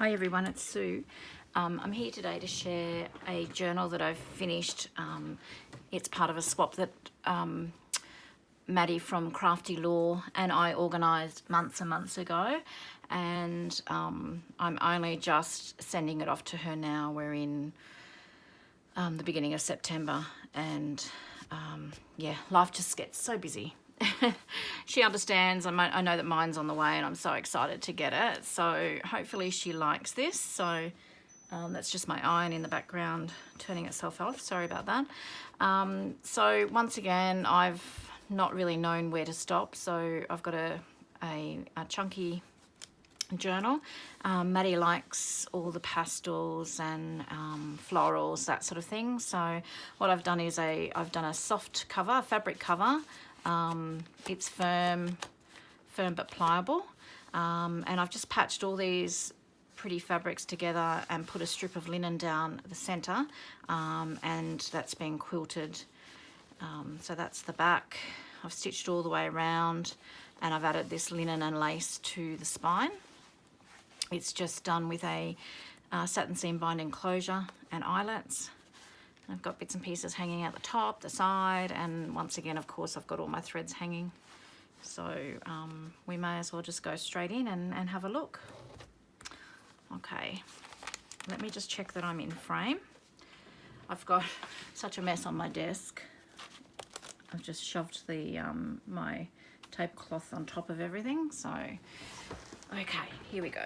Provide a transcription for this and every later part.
Hi everyone, it's Sue. I'm here today to share a journal that I've finished. It's part of a swap that Maddie from Crafty Lore and I organised months and months ago, and I'm only just sending it off to her now. We're in the beginning of September, and yeah, life just gets so busy. She understands. I know that mine's on the way and I'm so excited to get it, so hopefully she likes this. So that's just my iron in the background turning itself off, sorry about that. So once again, I've not really known where to stop, so I've got a chunky journal. Maddie likes all the pastels and florals, that sort of thing. So what I've done is I've done a soft cover, a fabric cover. It's firm but pliable, and I've just patched all these pretty fabrics together and put a strip of linen down the center, and that's been quilted. So that's the back. I've stitched all the way around, and I've added this linen and lace to the spine. It's just done with a satin seam binding closure and eyelets. I've got bits and pieces hanging out the top, the side, and once again, of course, I've got all my threads hanging. So we may as well just go straight in and have a look. Okay, let me just check that I'm in frame. I've got such a mess on my desk. I've just shoved the my tablecloth on top of everything. So, okay, here we go.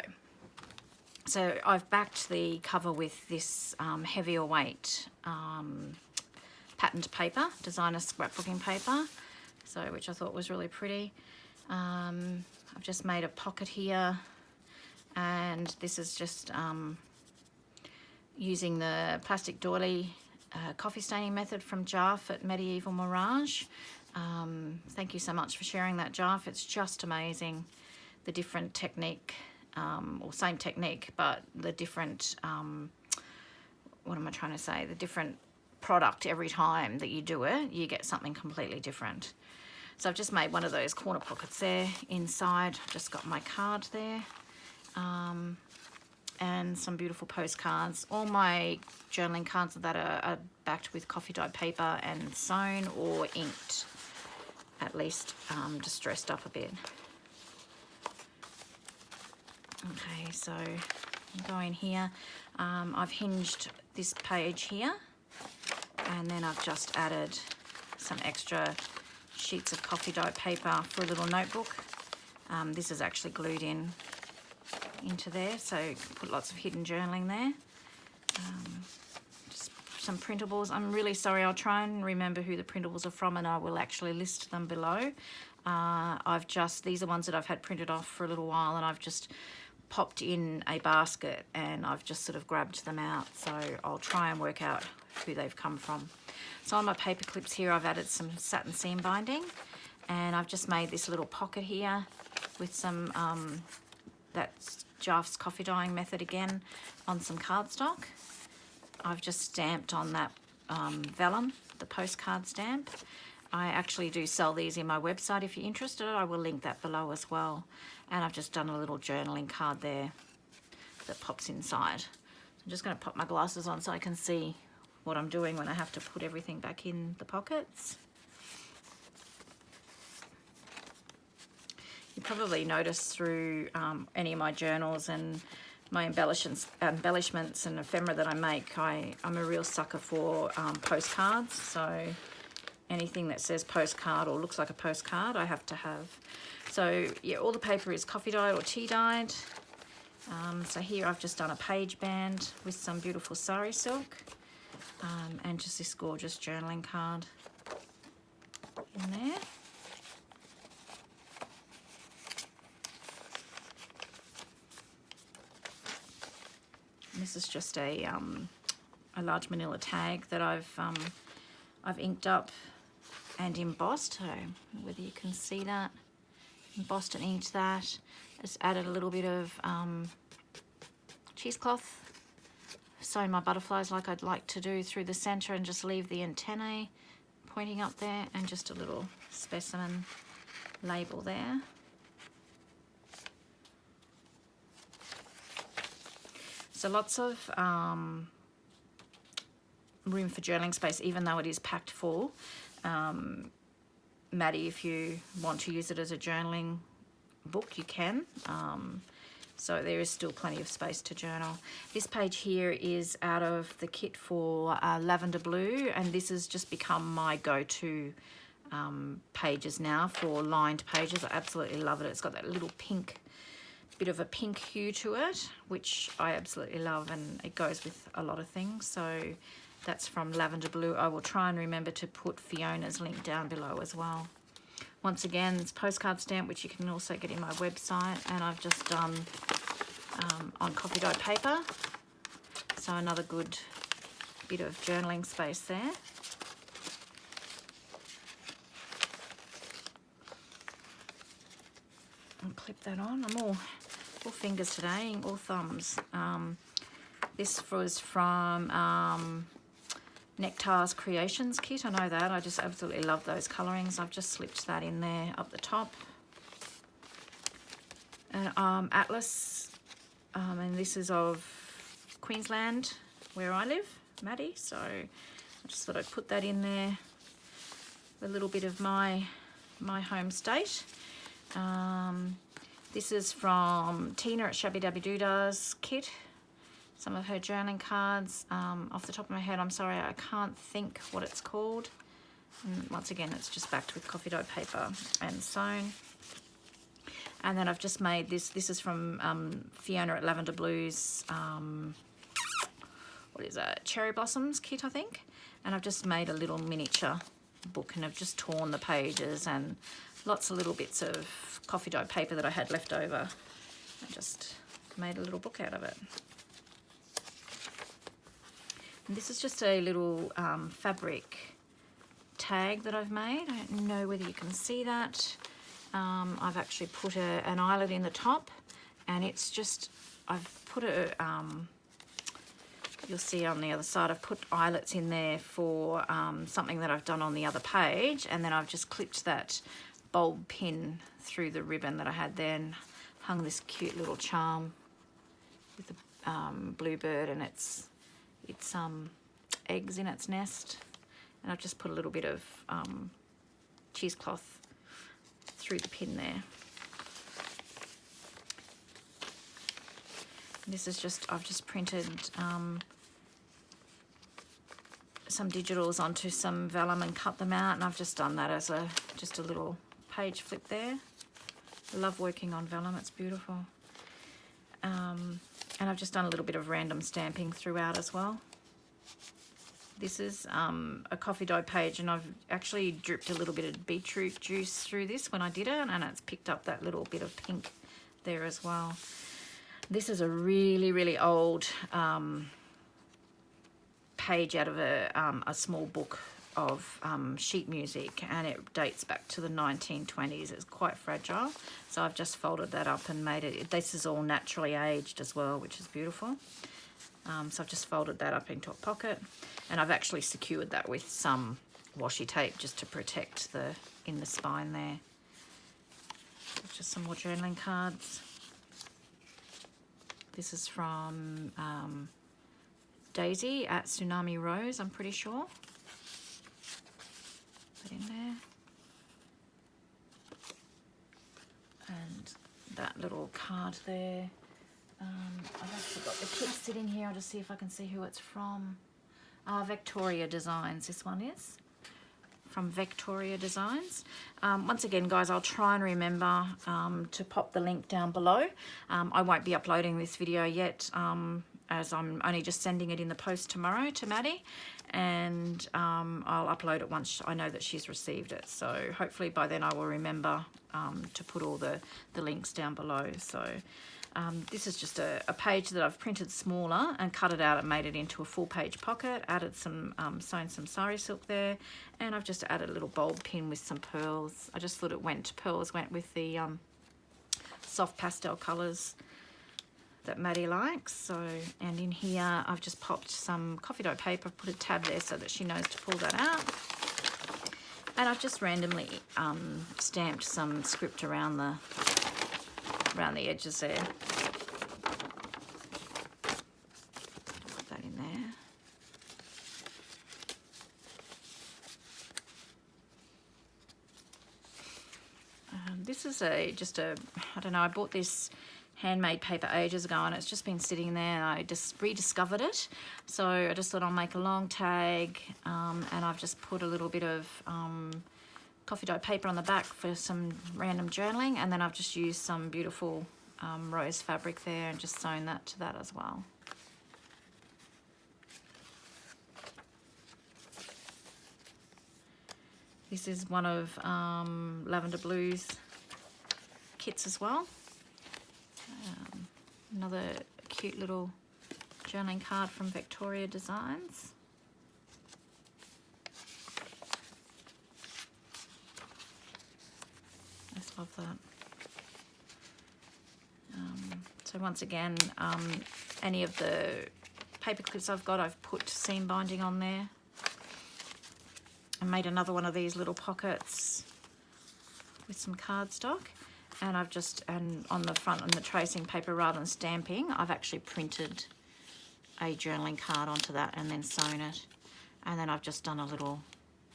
So I've backed the cover with this heavier weight patterned paper, designer scrapbooking paper, so which I thought was really pretty. I've just made a pocket here, and this is just using the plastic doily coffee staining method from Jarf at Medieval Mirage. Thank you so much for sharing that, Jarf. It's just amazing, the different technique. Or same technique, but the different, what am I trying to say? The different product every time that you do it, you get something completely different. So I've just made one of those corner pockets there. Inside, I've just got my card there, and some beautiful postcards. All my journaling cards that are backed with coffee dyed paper and sewn or inked, at least just dressed up a bit. Okay, so go in here. I've hinged this page here, and then I've just added some extra sheets of coffee dyed paper for a little notebook. This is actually glued into there, so you can put lots of hidden journaling there. Just some printables. I'm really sorry, I'll try and remember who the printables are from, and I will actually list them below. These are ones that I've had printed off for a little while, and I've just popped in a basket and I've just sort of grabbed them out, so I'll try and work out who they've come from. So on my paper clips here, I've added some satin seam binding, and I've just made this little pocket here with some that's Jarf's coffee dyeing method again on some cardstock. I've just stamped on that vellum, the postcard stamp. I actually do sell these in my website. If you're interested, I will link that below as well. And I've just done a little journaling card there that pops inside. I'm just going to pop my glasses on so I can see what I'm doing when I have to put everything back in the pockets. You probably noticed through any of my journals and my embellishments and ephemera that I make, I'm a real sucker for postcards. So anything that says postcard or looks like a postcard, I have to have. So yeah, all the paper is coffee dyed or tea dyed. So here I've just done a page band with some beautiful sari silk, and just this gorgeous journaling card in there. And this is just a large manila tag that I've inked up and embossed. So whether you can see that, embossed and inked that. Just added a little bit of cheesecloth. Sewn my butterflies like I'd like to do through the center, and just leave the antennae pointing up there, and just a little specimen label there. So lots of room for journaling space, even though it is packed full. Maddie, if you want to use it as a journaling book, you can. So there is still plenty of space to journal. This page here is out of the kit for Lavender Blue, and this has just become my go-to pages now for lined pages. I absolutely love it. It's got that little pink, bit of a pink hue to it, which I absolutely love, and it goes with a lot of things. So that's from Lavender Blue. I will try and remember to put Fiona's link down below as well. Once again, it's postcard stamp, which you can also get in my website, and I've just done on coffee dye paper. So another good bit of journaling space there. And clip that on. I'm all fingers today, all thumbs. This was from Nectar's Creations kit. I know that. I just absolutely love those colourings. I've just slipped that in there up the top. And Atlas, and this is of Queensland, where I live, Maddie. So I just thought I'd put that in there. A little bit of my home state. This is from Tina at Shabby Dabby Dooda's kit. Some of her journaling cards. Off the top of my head, I'm sorry, I can't think what it's called. And once again, it's just backed with coffee dye paper and sewn. And then I've just made this. This is from Fiona at Lavender Blue's, what is that, Cherry Blossoms kit, I think. And I've just made a little miniature book, and I've just torn the pages and lots of little bits of coffee dye paper that I had left over. I just made a little book out of it. And this is just a little fabric tag that I've made. I don't know whether you can see that. I've actually put an eyelet in the top, and it's just, I've put you'll see on the other side, I've put eyelets in there for something that I've done on the other page, and then I've just clipped that bulb pin through the ribbon that I had there and hung this cute little charm with a bluebird and its eggs in its nest. And I've just put a little bit of cheesecloth through the pin there. This is just, I've just printed some digitals onto some vellum and cut them out, and I've just done that as just a little page flip there. I love working on vellum, it's beautiful. And I've just done a little bit of random stamping throughout as well. This is a coffee dye page, and I've actually dripped a little bit of beetroot juice through this when I did it, and it's picked up that little bit of pink there as well. This is a really, really old page out of a small book of sheet music, and it dates back to the 1920s. It's quite fragile, so I've just folded that up and made it. This is all naturally aged as well, which is beautiful. So I've just folded that up into a pocket, and I've actually secured that with some washi tape just to protect in the spine there. Just some more journaling cards. This is from Daisy at Tsunami Rose, I'm pretty sure. Put in there. And that little card there. I've actually got the kit sitting here. I'll just see if I can see who it's from. Victoria Designs, this one is. From Victoria Designs. Once again, guys, I'll try and remember to pop the link down below. I won't be uploading this video yet, as I'm only just sending it in the post tomorrow to Maddie, and I'll upload it once I know that she's received it. So hopefully by then I will remember to put all the links down below. So this is just a page that I've printed smaller and cut it out and made it into a full page pocket, added some, sewn some sari silk there, and I've just added a little bulb pin with some pearls. I just thought pearls went with the soft pastel colours that Maddie likes. So, and in here I've just popped some coffee dye paper, put a tab there so that she knows to pull that out. And I've just randomly stamped some script around the edges there. this is I don't know, I bought this handmade paper ages ago and it's just been sitting there and I just rediscovered it. So I just thought I'll make a long tag, and I've just put a little bit of coffee dye paper on the back for some random journaling, and then I've just used some beautiful rose fabric there and just sewn that to that as well. This is one of Lavender Blue's kits as well. Another cute little journaling card from Victoria Designs. I just love that. So once again, any of the paper clips I've got, I've put seam binding on there. I made another one of these little pockets with some cardstock, and and on the front on the tracing paper, rather than stamping, I've actually printed a journaling card onto that and then sewn it, and then I've just done a little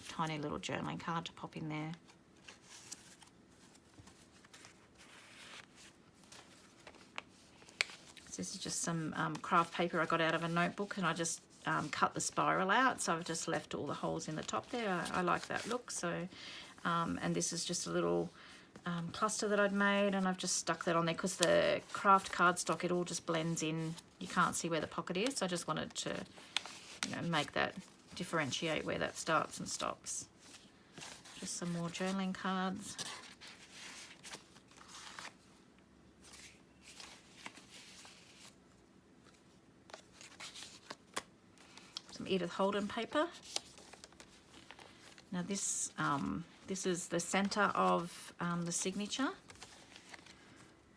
tiny little journaling card to pop in there. So this is just some craft paper I got out of a notebook, and I just cut the spiral out, so I've just left all the holes in the top there. I like that look. So and this is just a little cluster that I'd made, and I've just stuck that on there because the craft cardstock, it all just blends in. You can't see where the pocket is, so I just wanted to, you know, make that differentiate where that starts and stops. Just some more journaling cards. Some Edith Holden paper. Now this is the center of the signature.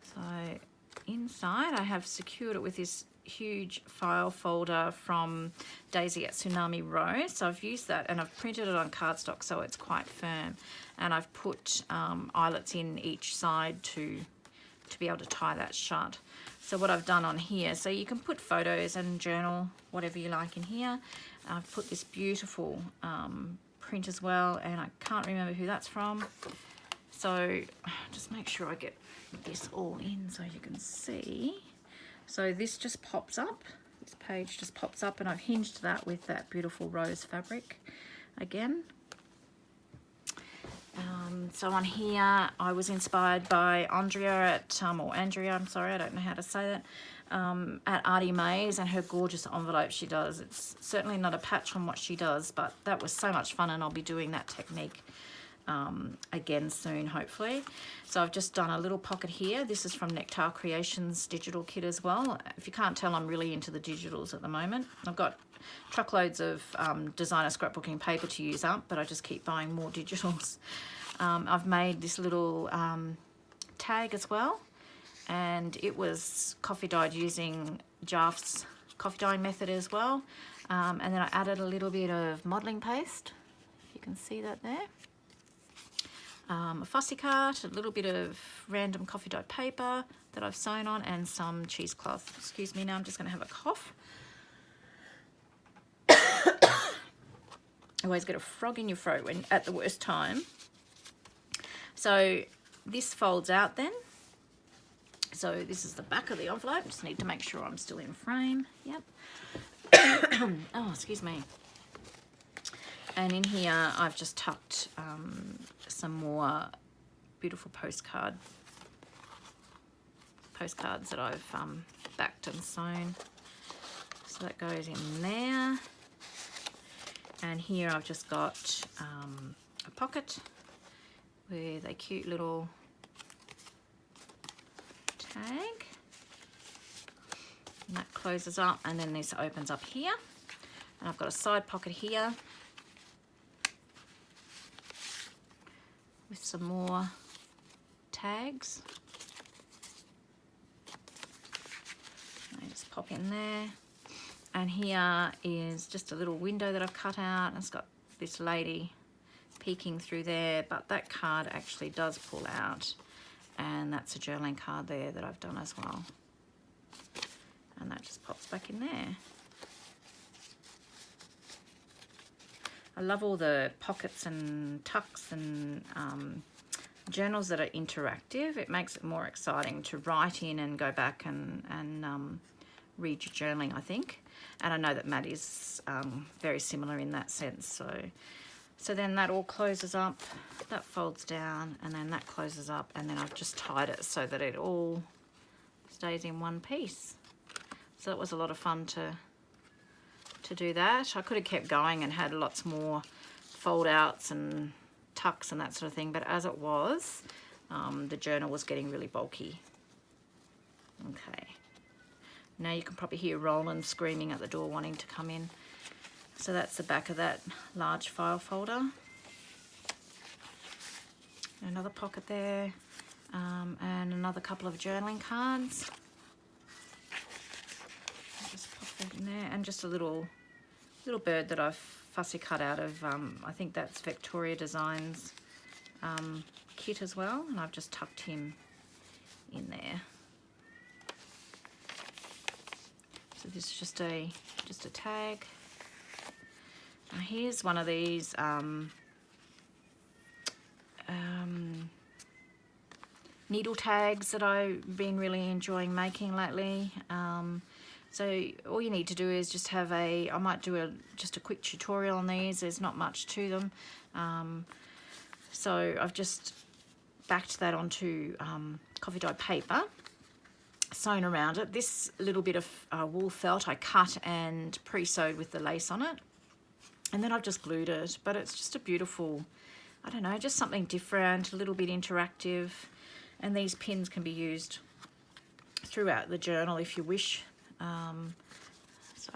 So inside I have secured it with this huge file folder from Daisy at Tsunami Rose. So I've used that and I've printed it on cardstock so it's quite firm. And I've put eyelets in each side to be able to tie that shut. So what I've done on here, so you can put photos and journal, whatever you like in here. I've put this beautiful print as well, and I can't remember who that's from. So just make sure I get this all in so you can see. So this just pops up, this page just pops up, and I've hinged that with that beautiful rose fabric again. So on here I was inspired by Andrea at, or Andrea, I'm sorry, I don't know how to say that, at Artie Mays and her gorgeous envelope she does. It's certainly not a patch on what she does, but that was so much fun, and I'll be doing that technique again soon, hopefully. So I've just done a little pocket here. This is from Nectar Creations digital kit as well. If you can't tell, I'm really into the digitals at the moment. I've got truckloads of designer scrapbooking paper to use up, but I just keep buying more digitals. I've made this little tag as well, and it was coffee dyed using Jaff's coffee dyeing method as well. And then I added a little bit of modelling paste, if you can see that there. A fussy cut, a little bit of random coffee dyed paper that I've sewn on, and some cheesecloth. Excuse me, now I'm just going to have a cough. Always get a frog in your throat when at the worst time. So this folds out then. So this is the back of the envelope. Just need to make sure I'm still in frame. Yep. Oh, excuse me. And in here I've just tucked some more beautiful postcards that I've backed and sewn. So that goes in there. And here I've just got a pocket with a cute little tag. And that closes up, and then this opens up here. And I've got a side pocket here with some more tags. I just pop in there. And here is just a little window that I've cut out, and it's got this lady peeking through there, but that card actually does pull out, and that's a journaling card there that I've done as well. And that just pops back in there. I love all the pockets and tucks and journals that are interactive, it makes it more exciting to write in and go back and read your journaling, I think. And I know that Maddie's very similar in that sense. So then that all closes up, that folds down, and then that closes up, and then I've just tied it so that it all stays in one piece. So that was a lot of fun to do that. I could have kept going and had lots more fold outs and tucks and that sort of thing, but as it was, the journal was getting really bulky. Okay. Now you can probably hear Roland screaming at the door wanting to come in. So that's the back of that large file folder. Another pocket there, and another couple of journaling cards. Just pop that in there, and just a little bird that I've fussy cut out of, I think that's Victoria Designs kit as well, and I've just tucked him in there. So this is just a tag. Now here's one of these needle tags that I've been really enjoying making lately. So all you need to do is just have I might do just a quick tutorial on these. There's not much to them. So I've just backed that onto coffee dyed paper, sewn around it. This little bit of wool felt I cut and pre-sewed with the lace on it. And then I've just glued it, but it's just a beautiful, I don't know, just something different, a little bit interactive. And these pins can be used throughout the journal if you wish. So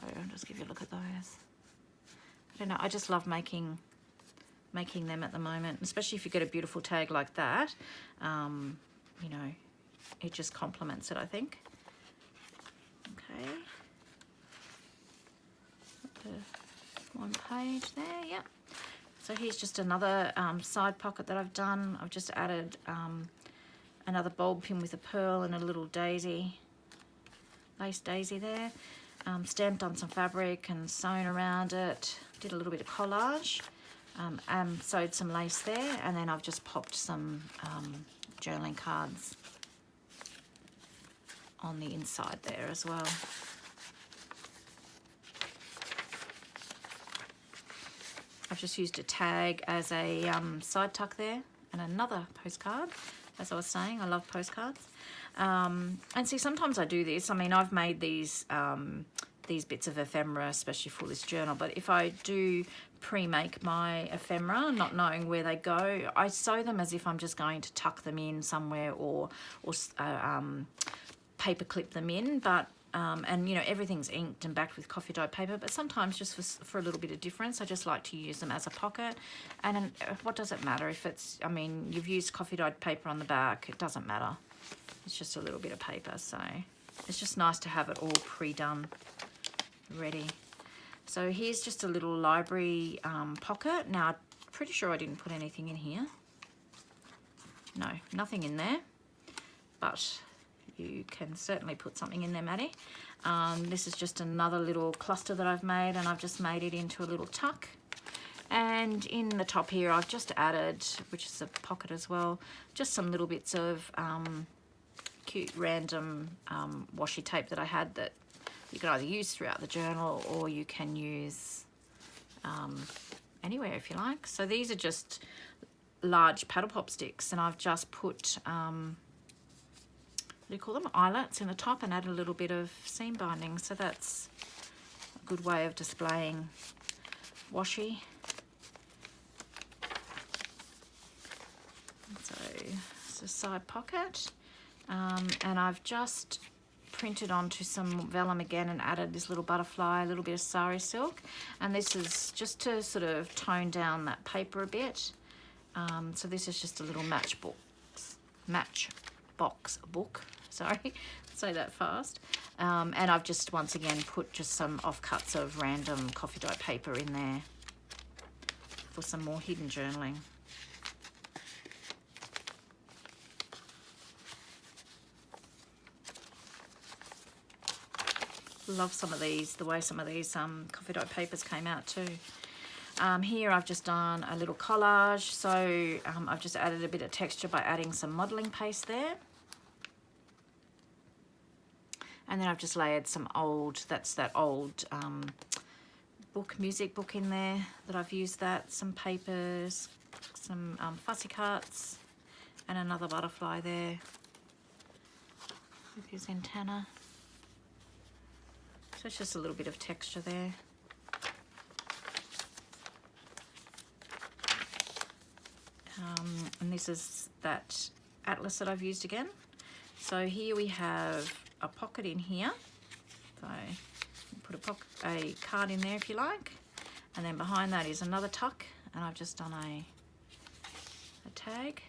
I'll just give you a look at those. I don't know, I just love making them at the moment, especially if you get a beautiful tag like that. You know, it just complements it, I think. Okay. The one page there, yep. So here's just another side pocket that I've done. I've just added another bulb pin with a pearl and a little daisy, lace daisy there. Stamped on some fabric and sewn around it. Did a little bit of collage. Sewed some lace there, and then I've just popped some journaling cards on the inside there as well. I've just used a tag as a side tuck there, and another postcard. As I was saying, I love postcards. And see, sometimes I do this. I mean, I've made these bits of ephemera, especially for this journal, but if I do pre-make my ephemera, not knowing where they go, I sew them as if I'm just going to tuck them in somewhere or paper clip them in, but and you know, everything's inked and backed with coffee dyed paper, but sometimes just for a little bit of difference, I just like to use them as a pocket. And what does it matter if it's, I mean, you've used coffee dyed paper on the back, it doesn't matter. It's just a little bit of paper, so it's just nice to have it all pre-done, ready. So here's just a little library pocket. Now, I'm pretty sure I didn't put anything in here. No, nothing in there, but you can certainly put something in there, Maddie. This is just another little cluster that I've made, and I've just made it into a little tuck. And in the top here, I've just added, which is a pocket as well, just some little bits of cute random washi tape that I had that you can either use throughout the journal or you can use anywhere if you like. So these are just large paddle pop sticks, and I've just put what do you call them, eyelets in the top, and add a little bit of seam binding. So that's a good way of displaying washi. So it's a side pocket, and I've just printed onto some vellum again and added this little butterfly, a little bit of sari silk, and this is just to sort of tone down that paper a bit. So this is just a little matchbox book. Sorry, say that fast. And I've just once again put just some offcuts of random coffee dyed paper in there for some more hidden journaling. Love some of these, the way some of these coffee dyed papers came out too. Here I've just done a little collage, so I've just added a bit of texture by adding some modelling paste there. And then I've just layered some old, that's that old music book in there that I've used that, some papers, some fussy cuts, and another butterfly there with his antenna. So it's just a little bit of texture there. And this is that atlas that I've used again. So here we have a pocket in here. So put a card in there if you like. And then behind that is another tuck. And I've just done a tag.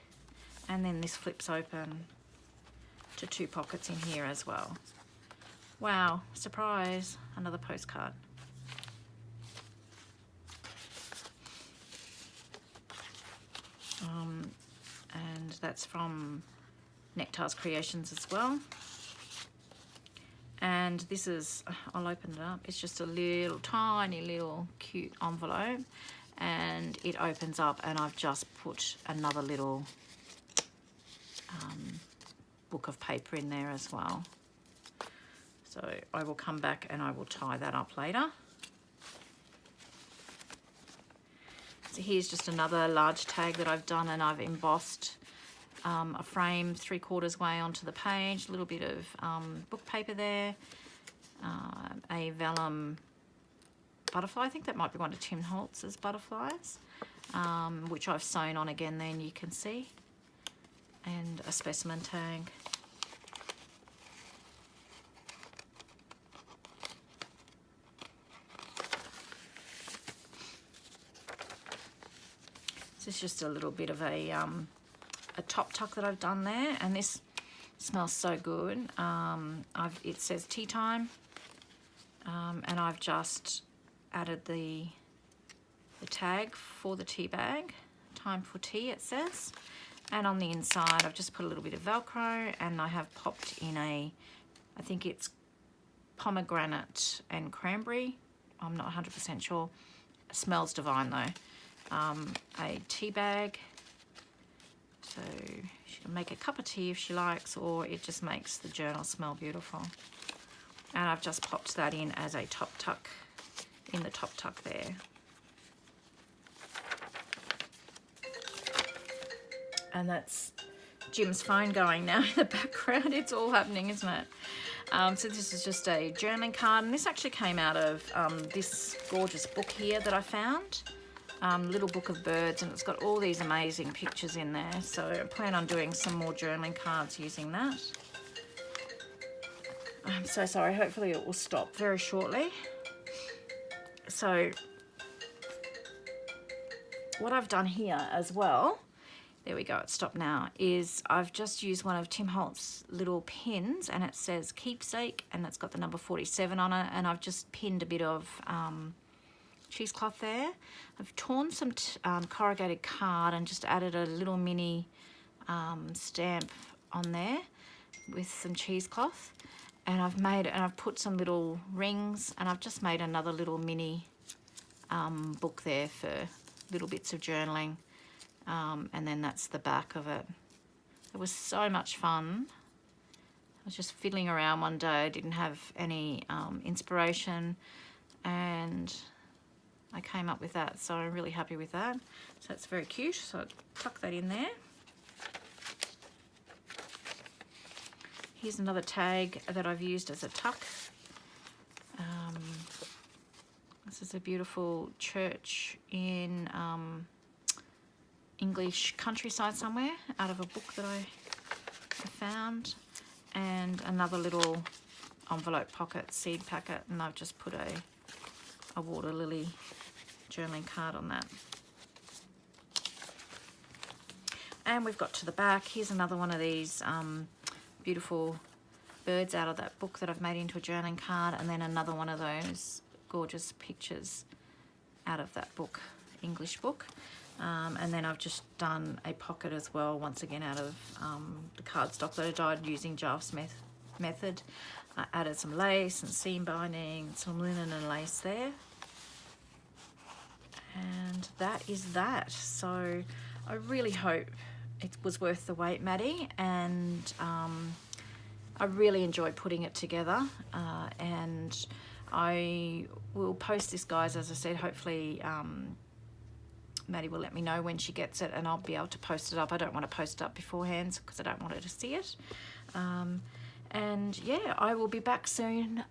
And then this flips open to 2 pockets in here as well. Wow, surprise, another postcard. And that's from Nectar's Creations as well. And this is, I'll open it up, it's just a little tiny little cute envelope, and it opens up, and I've just put another little book of paper in there as well. So I will come back and I will tie that up later. So here's just another large tag that I've done, and I've embossed a frame 3/4 way onto the page, a little bit of book paper there, a vellum butterfly, I think that might be one of Tim Holtz's butterflies, which I've sewn on again then you can see, and a specimen tag. This is just a little bit of a top tuck that I've done there, and this smells so good. It says tea time, and I've just added the tag for the tea bag, time for tea it says, and on the inside I've just put a little bit of Velcro, and I have popped in I think it's pomegranate and cranberry, I'm not 100% sure, it smells divine though. A tea bag, so she can make a cup of tea if she likes, or it just makes the journal smell beautiful. And I've just popped that in as a top tuck, in the top tuck there. And that's Jim's phone going now in the background. It's all happening, isn't it? So this is just a journaling card, and this actually came out of this gorgeous book here that I found. Little Book of Birds, and it's got all these amazing pictures in there, so I plan on doing some more journaling cards using that. I'm so sorry, hopefully it will stop very shortly. So what I've done here as well, there we go, it stopped now, is I've just used one of Tim Holtz's little pins, and it says keepsake, and it's got the number 47 on it, and I've just pinned a bit of cheesecloth there. I've torn some corrugated card and just added a little mini stamp on there with some cheesecloth, and I've put some little rings, and I've just made another little mini book there for little bits of journaling, and then that's the back of it. It was so much fun. I was just fiddling around one day, I didn't have any inspiration, and I came up with that, so I'm really happy with that. So that's very cute, so I tuck that in there. Here's another tag that I've used as a tuck. This is a beautiful church in English countryside somewhere, out of a book that I found, and another little envelope pocket, seed packet, and I've just put a water lily journaling card on that. And we've got to the back. Here's another one of these beautiful birds out of that book that I've made into a journaling card, and then another one of those gorgeous pictures out of that book, English book. And then I've just done a pocket as well, once again out of the cardstock that I dyed using Jarvis method. I added some lace and seam binding, some linen and lace there. And that is that. So I really hope it was worth the wait, Maddie, and I really enjoyed putting it together, and I will post this, guys, as I said. Hopefully Maddie will let me know when she gets it, and I'll be able to post it up. I don't want to post it up beforehand because I don't want her to see it. And yeah, I will be back soon,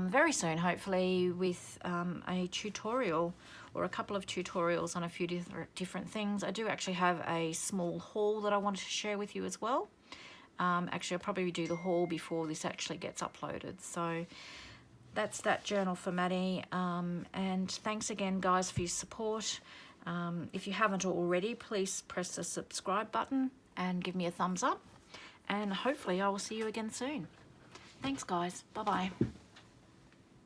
very soon, hopefully, with a tutorial or a couple of tutorials on a few different things. I do actually have a small haul that I wanted to share with you as well. Actually, I'll probably do the haul before this actually gets uploaded. So that's that journal for Maddie. And thanks again, guys, for your support. If you haven't already, please press the subscribe button and give me a thumbs up. And hopefully I will see you again soon. Thanks, guys. Bye-bye.